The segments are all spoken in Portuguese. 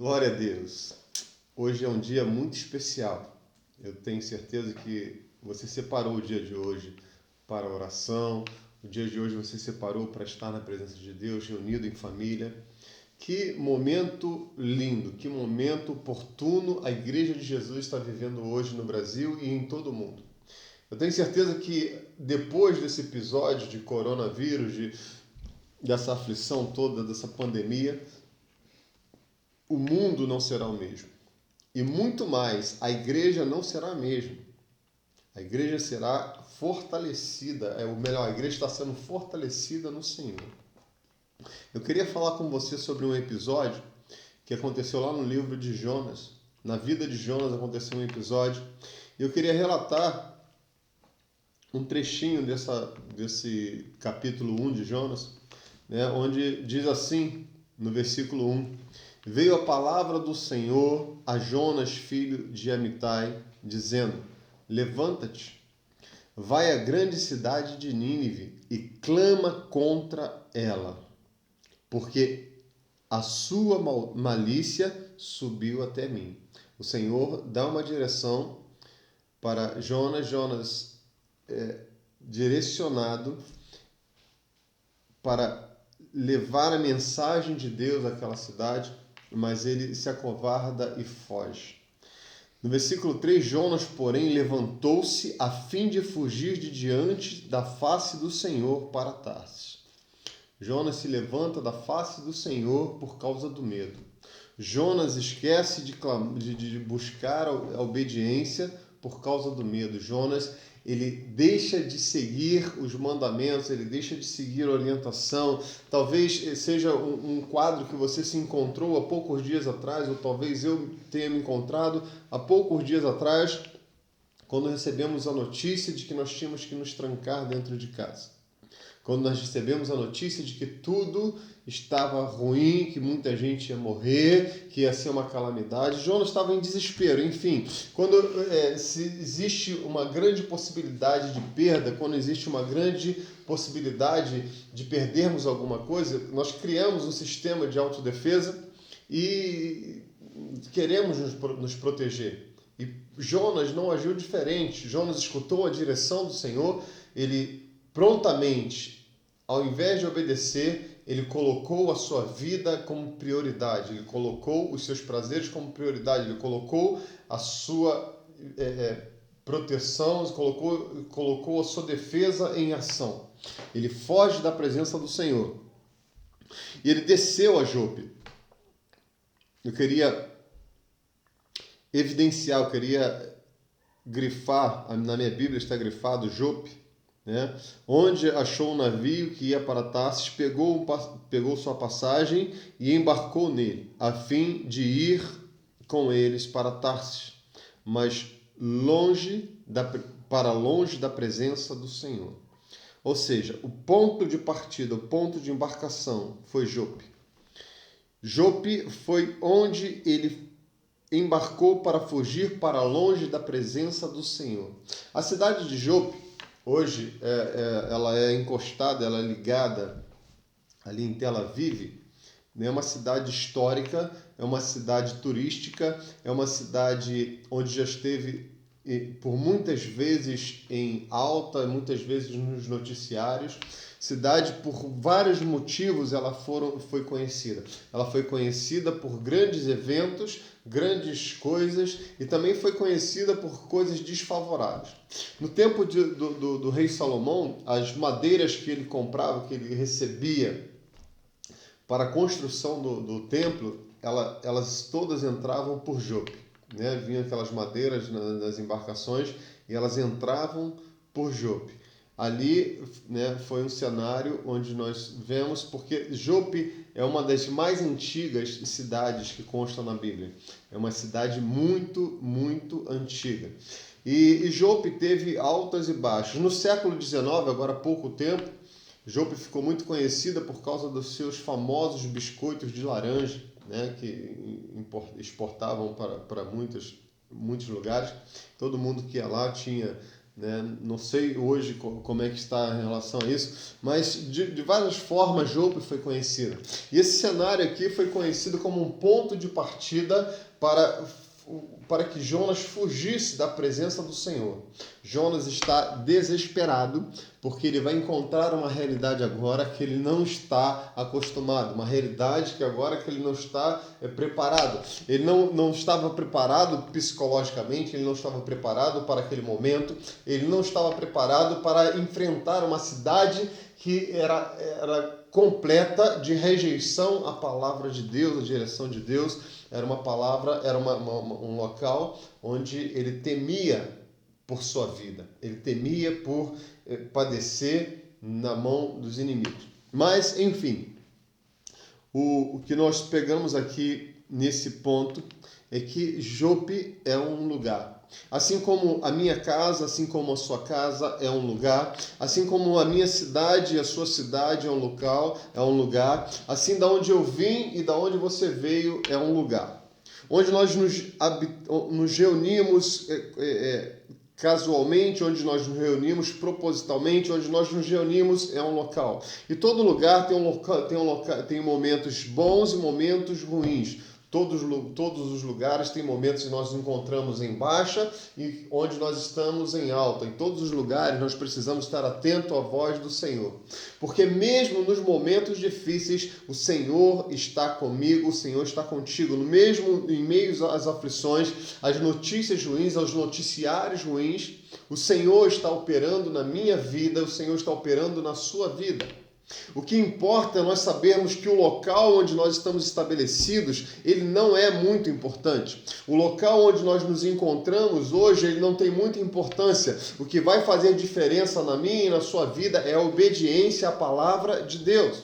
Glória a Deus. Hoje é um dia muito especial. Eu tenho certeza que você separou o dia de hoje para a oração. O dia de hoje você separou para estar na presença de Deus, reunido em família. Que momento lindo, que momento oportuno a Igreja de Jesus está vivendo hoje no Brasil e em todo o mundo. Eu tenho certeza que depois desse episódio de coronavírus, dessa aflição toda, dessa pandemia, o mundo não será o mesmo. E muito mais, a igreja não será a mesma. A igreja será fortalecida, ou melhor, a igreja está sendo fortalecida no Senhor. Eu queria falar com você sobre um episódio que aconteceu lá no livro de Jonas. Na vida de Jonas aconteceu um episódio. E eu queria relatar um trechinho desse capítulo 1 de Jonas, né, onde diz assim, no versículo 1: Veio a palavra do Senhor a Jonas, filho de Amitai, dizendo: Levanta-te, vai à grande cidade de Nínive e clama contra ela, porque a sua malícia subiu até mim. O Senhor dá uma direção para Jonas. Jonas direcionado para levar a mensagem de Deus àquela cidade, mas ele se acovarda e foge. No versículo 3, Jonas, porém, levantou-se a fim de fugir de diante da face do Senhor para Tarsis. Jonas se levanta da face do Senhor por causa do medo. Jonas esquece de buscar a obediência por causa do medo. Jonas, ele deixa de seguir os mandamentos, ele deixa de seguir a orientação. Talvez seja um quadro que você se encontrou há poucos dias atrás, ou talvez eu tenha me encontrado há poucos dias atrás, quando recebemos a notícia de que nós tínhamos que nos trancar dentro de casa. Quando nós recebemos a notícia de que tudo estava ruim, que muita gente ia morrer, que ia ser uma calamidade, Jonas estava em desespero. Enfim, quando se existe uma grande possibilidade de perda, quando existe uma grande possibilidade de perdermos alguma coisa, nós criamos um sistema de autodefesa e queremos nos proteger. E Jonas não agiu diferente. Jonas escutou a direção do Senhor, ele prontamente, ao invés de obedecer, ele colocou a sua vida como prioridade, ele colocou os seus prazeres como prioridade, ele colocou a sua proteção, colocou a sua defesa em ação. Ele foge da presença do Senhor. E ele desceu a Jope. Eu queria evidenciar, eu queria grifar, na minha Bíblia está grifado Jope, né? Onde achou um navio que ia para Tarsis, pegou sua passagem e embarcou nele, a fim de ir com eles para Tarsis, mas para longe da presença do Senhor. Ou seja, o ponto de partida, o ponto de embarcação foi Jope. Jope foi onde ele embarcou para fugir para longe da presença do Senhor. A cidade de Jope, hoje, ela é encostada, ela é ligada ali em Tel Aviv, é uma cidade histórica, é uma cidade turística, é uma cidade onde já esteve por muitas vezes em alta, muitas vezes nos noticiários. Cidade, por vários motivos, ela foi conhecida. Ela foi conhecida por grandes eventos, grandes coisas, e também foi conhecida por coisas desfavoráveis. No tempo do rei Salomão, as madeiras que ele comprava, que ele recebia para a construção do templo, elas todas entravam por Jope, né? Vinham aquelas madeiras nas embarcações e elas entravam por Jope. Ali, né, foi um cenário onde nós vemos, porque Jope é uma das mais antigas cidades que constam na Bíblia. É uma cidade muito, muito antiga. E Jope teve altas e baixas. No século XIX, agora há pouco tempo, Jope ficou muito conhecida por causa dos seus famosos biscoitos de laranja, né, que exportavam para muitos lugares. Todo mundo que ia lá tinha né? Não sei hoje como é que está em relação a isso, mas de várias formas Jope foi conhecida. E esse cenário aqui foi conhecido como um ponto de partida para que Jonas fugisse da presença do Senhor. Jonas está desesperado porque ele vai encontrar uma realidade agora que ele não está acostumado, uma realidade que agora que ele não está preparado. Ele não estava preparado psicologicamente, ele não estava preparado para aquele momento, ele não estava preparado para enfrentar uma cidade que era completa de rejeição à palavra de Deus, à direção de Deus. Era uma palavra, era um local onde ele temia por sua vida. Ele temia por padecer na mão dos inimigos. Mas, enfim, o que nós pegamos aqui nesse ponto é que Jope é um lugar. Assim como a minha casa, assim como a sua casa é um lugar, assim como a minha cidade e a sua cidade é um local, é um lugar, assim da onde eu vim e da onde você veio é um lugar. Onde nós nos reunimos casualmente, onde nós nos reunimos propositalmente, onde nós nos reunimos é um local. E todo lugar tem momentos bons e momentos ruins. Todos os lugares têm momentos que nós nos encontramos em baixa e onde nós estamos em alta. Em todos os lugares nós precisamos estar atento à voz do Senhor. Porque mesmo nos momentos difíceis, o Senhor está comigo, o Senhor está contigo. Mesmo em meio às aflições, às notícias ruins, aos noticiários ruins, o Senhor está operando na minha vida, o Senhor está operando na sua vida. O que importa é nós sabermos que o local onde nós estamos estabelecidos, ele não é muito importante. O local onde nós nos encontramos hoje, ele não tem muita importância. O que vai fazer diferença na minha e na sua vida é a obediência à palavra de Deus.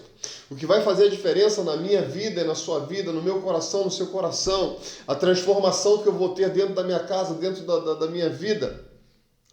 O que vai fazer a diferença na minha vida e na sua vida, no meu coração, no seu coração, a transformação que eu vou ter dentro da minha casa, dentro da minha vida,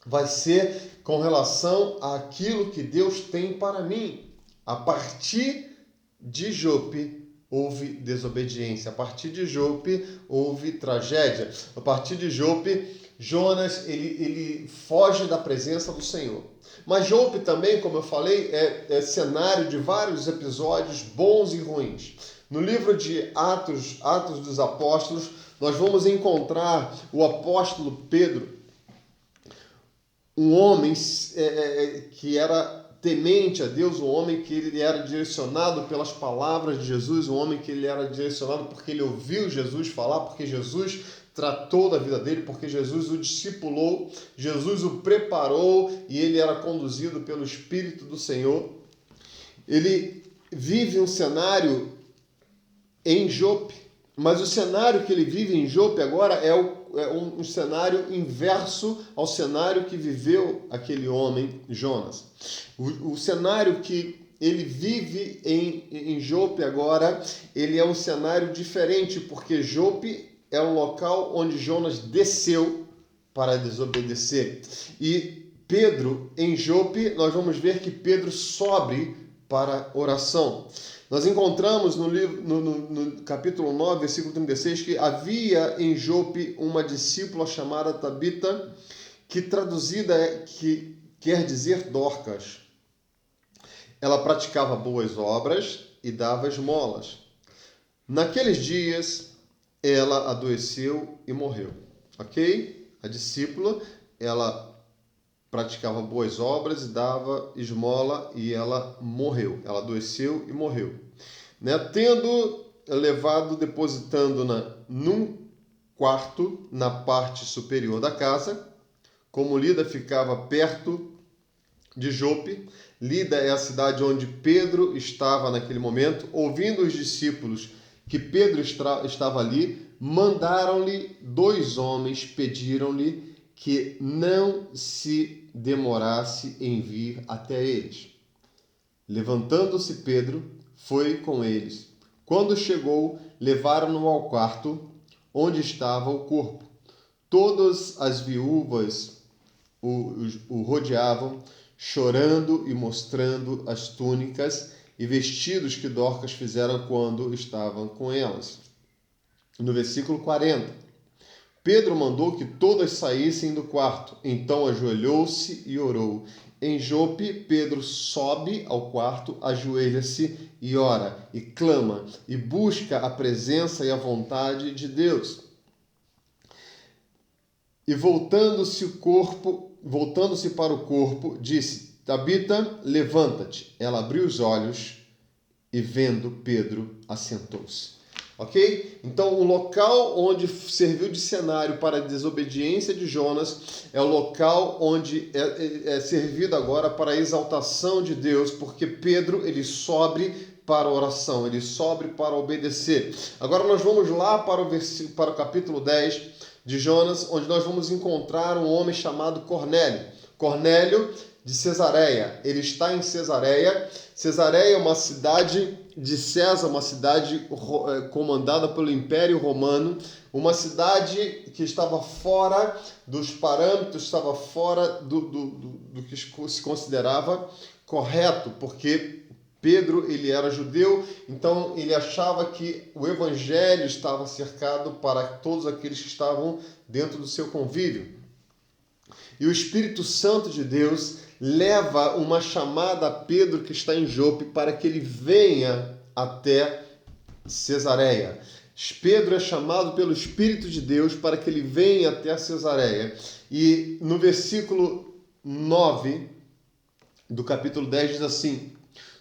vai ser com relação àquilo que Deus tem para mim. A partir de Jope houve desobediência. A partir de Jope houve tragédia. A partir de Jope, Jonas ele foge da presença do Senhor. Mas Jope também, como eu falei, é cenário de vários episódios bons e ruins. No livro de Atos dos Apóstolos, nós vamos encontrar o apóstolo Pedro, um homem que era temente a Deus, um homem que ele era direcionado pelas palavras de Jesus, um homem que ele era direcionado porque ele ouviu Jesus falar, porque Jesus tratou da vida dele, porque Jesus o discipulou, Jesus o preparou e ele era conduzido pelo Espírito do Senhor. Ele vive um cenário em Jope, mas o cenário que ele vive em Jope agora é um cenário inverso ao cenário que viveu aquele homem, Jonas. O cenário que ele vive em Jope agora, ele é um cenário diferente, porque Jope é um local onde Jonas desceu para desobedecer. E Pedro, em Jope, nós vamos ver que Pedro sobe para oração. Nós encontramos no capítulo 9, versículo 36, que havia em Jope uma discípula chamada Tabita, que traduzida que quer dizer Dorcas. Ela praticava boas obras e dava esmolas. Naqueles dias, ela adoeceu e morreu. Ok? A discípula, ela praticava boas obras e dava esmola e ela morreu. Ela adoeceu e morreu. Tendo levado, depositando-na num quarto na parte superior da casa, como Lida ficava perto de Jope, Lida é a cidade onde Pedro estava naquele momento, ouvindo os discípulos que Pedro estava ali, mandaram-lhe 2 homens, pediram-lhe que não se demorasse em vir até eles. Levantando-se Pedro, foi com eles. Quando chegou, levaram-no ao quarto onde estava o corpo. Todas as viúvas o rodeavam, chorando e mostrando as túnicas e vestidos que Dorcas fizeram quando estavam com elas. No versículo 40. Pedro mandou que todas saíssem do quarto. Então ajoelhou-se e orou. Em Jope, Pedro sobe ao quarto, ajoelha-se e ora, e clama, e busca a presença e a vontade de Deus. E voltando-se para o corpo, disse: Tabita, levanta-te. Ela abriu os olhos e, vendo Pedro, assentou-se. Ok? Então, o local onde serviu de cenário para a desobediência de Jonas é o local onde é servido agora para a exaltação de Deus, porque Pedro, ele sobe para a oração, ele sobe para obedecer. Agora nós vamos lá para o capítulo 10 de Jonas, onde nós vamos encontrar um homem chamado Cornélio. Cornélio de Cesareia. Ele está em Cesareia. Cesareia é uma cidade de César, uma cidade comandada pelo Império Romano, uma cidade que estava fora dos parâmetros, estava fora do que se considerava correto, porque Pedro, ele era judeu, então ele achava que o evangelho estava cercado para todos aqueles que estavam dentro do seu convívio. E o Espírito Santo de Deus leva uma chamada a Pedro, que está em Jope, para que ele venha até Cesareia. Pedro é chamado pelo Espírito de Deus para que ele venha até Cesareia. E no versículo 9 do capítulo 10 diz assim: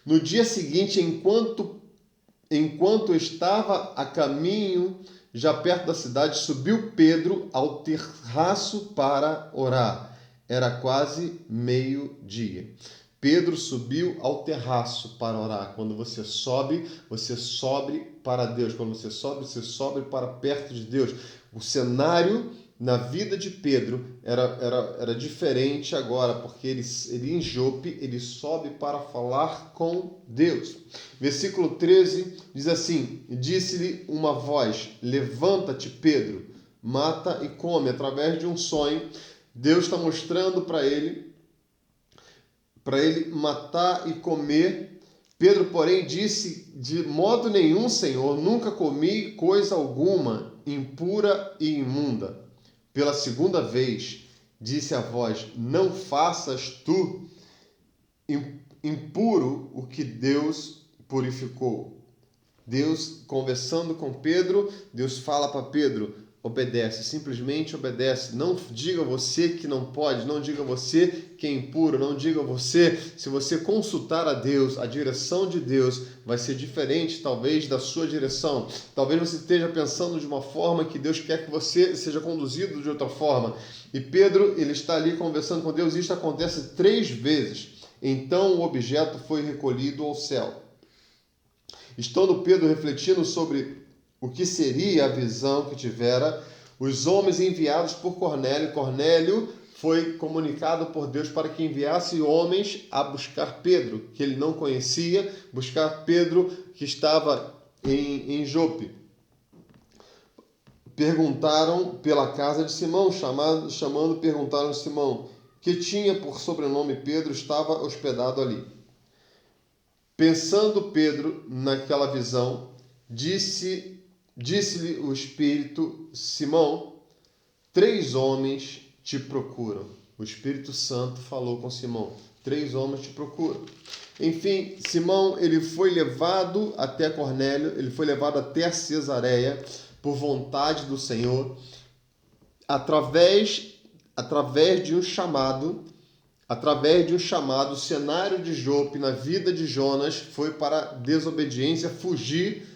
No dia seguinte, enquanto estava a caminho, já perto da cidade, subiu Pedro ao terraço para orar. Era quase meio-dia. Pedro subiu ao terraço para orar. Quando você sobe para Deus. Quando você sobe para perto de Deus. O cenário na vida de Pedro era diferente agora, porque ele em Jope, ele sobe para falar com Deus. Versículo 13 diz assim: Disse-lhe uma voz: Levanta-te, Pedro, mata e come. Através de um sonho, Deus está mostrando para ele matar e comer. Pedro, porém, disse: De modo nenhum, Senhor, nunca comi coisa alguma impura e imunda. Pela segunda vez, disse a voz: Não faças tu impuro o que Deus purificou. Deus conversando com Pedro, Deus fala para Pedro: obedece, simplesmente obedece. Não diga você que não pode, não diga você que é impuro, não diga você. Se você consultar a Deus, a direção de Deus vai ser diferente, talvez, da sua direção. Talvez você esteja pensando de uma forma que Deus quer que você seja conduzido de outra forma. E Pedro, ele está ali conversando com Deus, e isso acontece 3 vezes. Então o objeto foi recolhido ao céu. Estando Pedro refletindo sobre o que seria a visão que tivera, os homens enviados por Cornélio foi comunicado por Deus para que enviasse homens a buscar Pedro, que ele não conhecia, buscar Pedro que estava em Jope. Perguntaram pela casa de Simão, perguntaram a Simão, que tinha por sobrenome Pedro, estava hospedado ali. Pensando Pedro naquela visão, disse-lhe o Espírito: Simão, 3 homens te procuram. O Espírito Santo falou com Simão: 3 homens te procuram. Enfim, Simão, ele foi levado até Cornélio, ele foi levado até Cesareia por vontade do Senhor, através de um chamado. O cenário de Jope na vida de Jonas foi para desobediência, fugir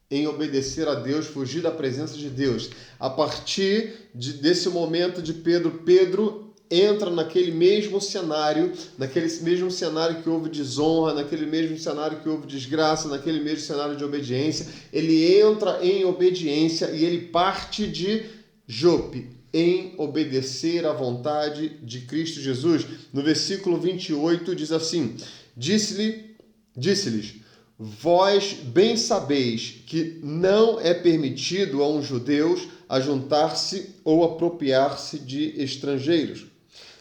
em obedecer a Deus, fugir da presença de Deus. A partir desse momento de Pedro entra naquele mesmo cenário que houve desonra, naquele mesmo cenário que houve desgraça, naquele mesmo cenário de obediência. Ele entra em obediência e ele parte de Jope em obedecer à vontade de Cristo Jesus. No versículo 28 diz assim: Disse-lhes: Vós bem sabeis que não é permitido a um judeu ajuntar-se ou apropriar-se de estrangeiros.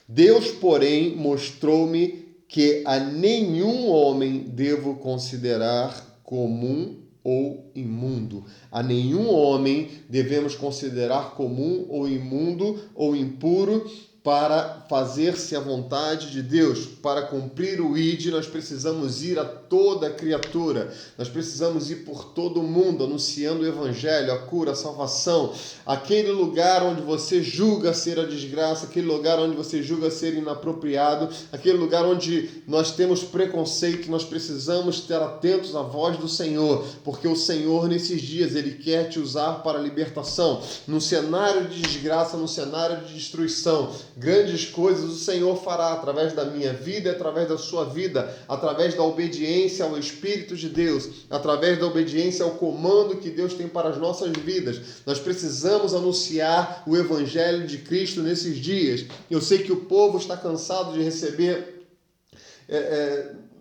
Deus, porém, mostrou-me que a nenhum homem devo considerar comum ou imundo. A nenhum homem devemos considerar comum ou imundo ou impuro. Para fazer-se a vontade de Deus, para cumprir o ID, nós precisamos ir a toda criatura, nós precisamos ir por todo o mundo, anunciando o evangelho, a cura, a salvação. Aquele lugar onde você julga ser a desgraça, aquele lugar onde você julga ser inapropriado, aquele lugar onde nós temos preconceito, nós precisamos estar atentos à voz do Senhor, porque o Senhor nesses dias, Ele quer te usar para a libertação. Num cenário de desgraça, num cenário de destruição, grandes coisas o Senhor fará através da minha vida, através da sua vida, através da obediência ao Espírito de Deus, através da obediência ao comando que Deus tem para as nossas vidas. Nós precisamos anunciar o Evangelho de Cristo nesses dias. Eu sei que o povo está cansado de receber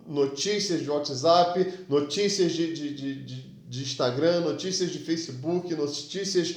notícias de WhatsApp, notícias de Instagram, notícias de Facebook, notícias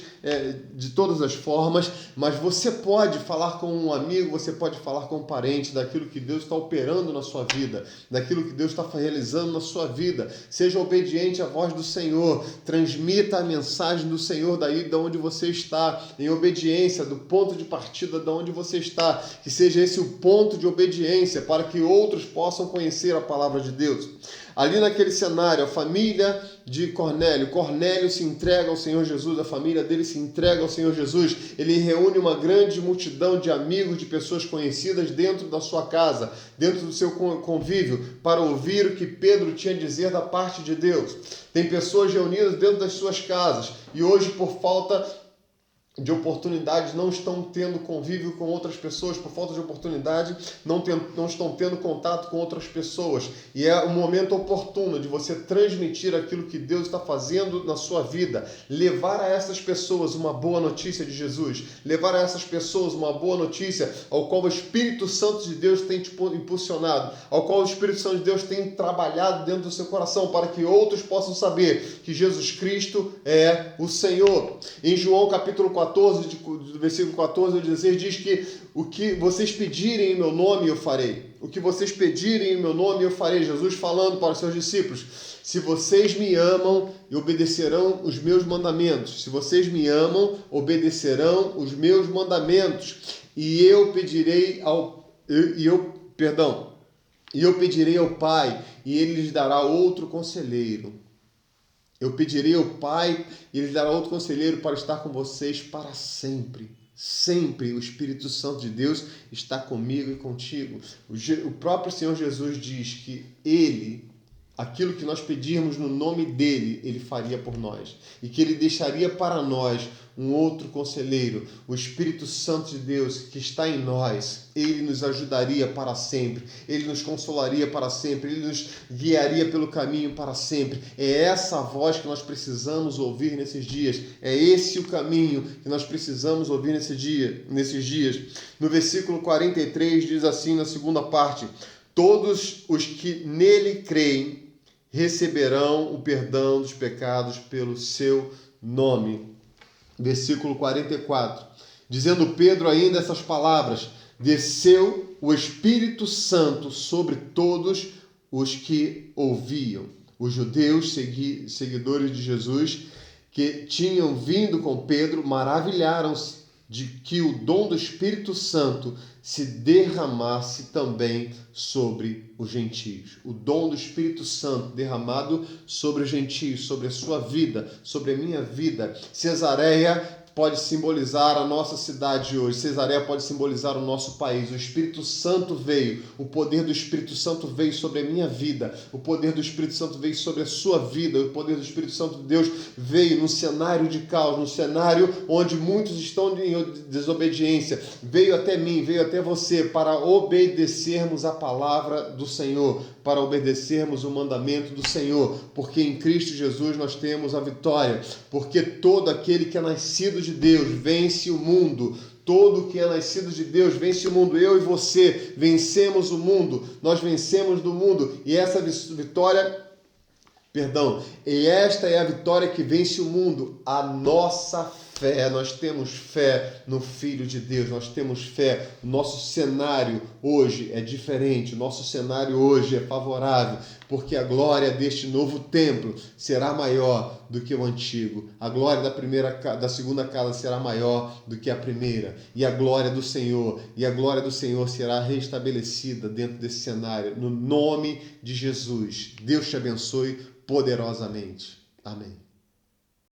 de todas as formas, mas você pode falar com um amigo, você pode falar com um parente daquilo que Deus está operando na sua vida, daquilo que Deus está realizando na sua vida. Seja obediente à voz do Senhor, transmita a mensagem do Senhor daí de onde você está, em obediência do ponto de partida de onde você está, que seja esse o ponto de obediência para que outros possam conhecer a palavra de Deus. Ali naquele cenário, a família de Cornélio se entrega ao Senhor Jesus, a família dele se entrega ao Senhor Jesus, ele reúne uma grande multidão de amigos, de pessoas conhecidas dentro da sua casa, dentro do seu convívio, para ouvir o que Pedro tinha a dizer da parte de Deus. Tem pessoas reunidas dentro das suas casas e hoje, por falta de oportunidades, não estão tendo convívio com outras pessoas, por falta de oportunidade, não estão tendo contato com outras pessoas. E é o momento oportuno de você transmitir aquilo que Deus está fazendo na sua vida, levar a essas pessoas uma boa notícia de Jesus, levar a essas pessoas uma boa notícia ao qual o Espírito Santo de Deus tem te impulsionado, ao qual o Espírito Santo de Deus tem trabalhado dentro do seu coração, para que outros possam saber que Jesus Cristo é o Senhor. Em João capítulo 14, do versículo 14 ao 16, diz que o que vocês pedirem em meu nome eu farei. O que vocês pedirem em meu nome eu farei. Jesus falando para os seus discípulos: se vocês me amam e obedecerão os meus mandamentos. Se vocês me amam, obedecerão os meus mandamentos. E eu pedirei ao Pai, e ele lhes dará outro conselheiro. Eu pedirei ao Pai e Ele dará outro conselheiro para estar com vocês para sempre. Sempre o Espírito Santo de Deus está comigo e contigo. O próprio Senhor Jesus diz que Ele, aquilo que nós pedirmos no nome dEle, Ele faria por nós. E que Ele deixaria para nós um outro conselheiro, o Espírito Santo de Deus que está em nós. Ele nos ajudaria para sempre, Ele nos consolaria para sempre, Ele nos guiaria pelo caminho para sempre. É essa a voz que nós precisamos ouvir nesses dias, é esse o caminho que nós precisamos ouvir nesses dias. No versículo 43 diz assim, na segunda parte: todos os que nele creem receberão o perdão dos pecados pelo seu nome. Versículo 44, dizendo Pedro ainda essas palavras: desceu o Espírito Santo sobre todos os que ouviam. Os judeus, seguidores de Jesus, que tinham vindo com Pedro, maravilharam-se de que o dom do Espírito Santo se derramasse também sobre os gentios. O dom do Espírito Santo derramado sobre os gentios, sobre a sua vida, sobre a minha vida. Cesareia pode simbolizar a nossa cidade hoje. Cesareia pode simbolizar o nosso país. O Espírito Santo veio. O poder do Espírito Santo veio sobre a minha vida. O poder do Espírito Santo veio sobre a sua vida. O poder do Espírito Santo de Deus veio num cenário de caos, num cenário onde muitos estão em desobediência. Veio até mim, veio até você para obedecermos a palavra do Senhor, para obedecermos o mandamento do Senhor, porque em Cristo Jesus nós temos a vitória, porque todo aquele que é nascido de Deus vence o mundo. Todo que é nascido de Deus vence o mundo. Eu e você vencemos o mundo. Nós vencemos do mundo. E essa vitória, e esta é a vitória que vence o mundo, a nossa fé, nós temos fé no Filho de Deus, nós temos fé. O nosso cenário hoje é diferente, o nosso cenário hoje é favorável, porque a glória deste novo templo será maior do que o antigo. A glória da segunda casa será maior do que a primeira. E a glória do Senhor será restabelecida dentro desse cenário. No nome de Jesus, Deus te abençoe poderosamente. Amém.